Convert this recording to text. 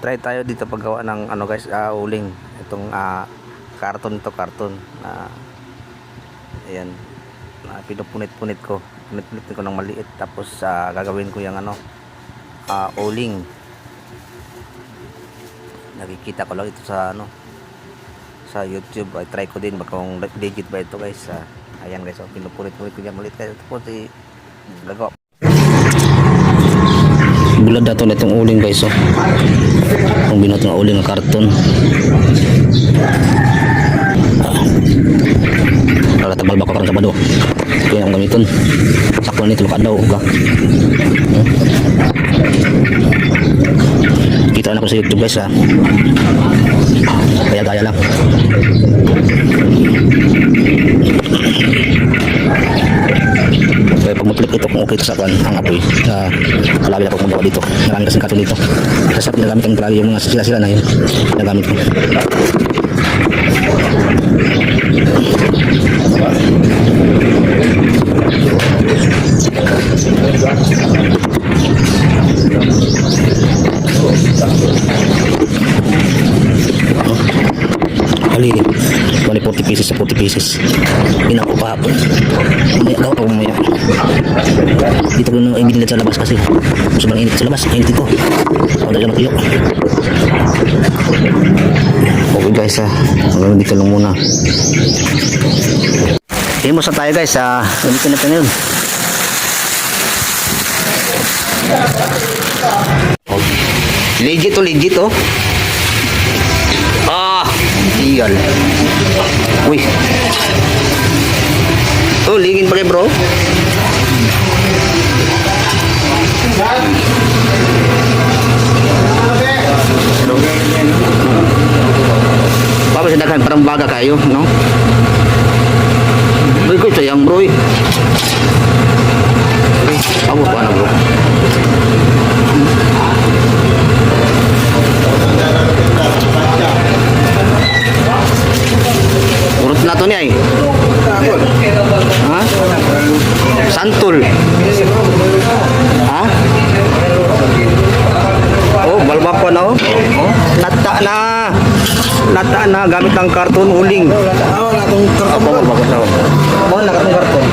Try tayo dito paggawa ng ano guys, uling. Itong karton to karton na ayan. Pinupunit-punit ko. Punit-punit ko ng maliit tapos gagawin ko yung ano uling. Nakikita ko lang ito sa ano sa YouTube. Ay try ko din baka kung legit ba ito guys. Ayan guys, pinupunit-punit ko yung maliit guys. Tapos gagawa. Bulad na ito na itong uling guys, kung binot nga uling ng karton. Para tabal ba ko karang sabado kaya ang gamiton sakto nito lukad daw ka. Kita na ko sa YouTube guys, kaya gaya lang. Kaya pag mag-click ito kung okay ito sa kan ang apoy, kalagi na pag magawa dito. Marami kasing karton dito. Kasi sa pinagamit ang palagi yung mga sila-sila na yun pinagamit ko. Hali, 40 pieces sa 40 pieces. Pinako pa hapon. Mamaya daw ako mamaya. Dito ko nung ibinilad sa labas kasi sobrang init sa labas. Init ito. Ako dahil matuyo. Okay guys, hanggang dito lang muna. Himos na tayo guys. Gamitin natin yun. Legit to legit oh. Igal. Uy. Oh, ligin pa kayo bro. Baba sa daghan parang baga kayo, no? Uy, ko sayang bro. Abo pa na bro. Urut na to niya eh. Ha? Santol. Ha? Oh, balbako na oh. Lata na. Lata na gamit ng karton uling. Natong karton. Balbako na. Oh, nakatong karton.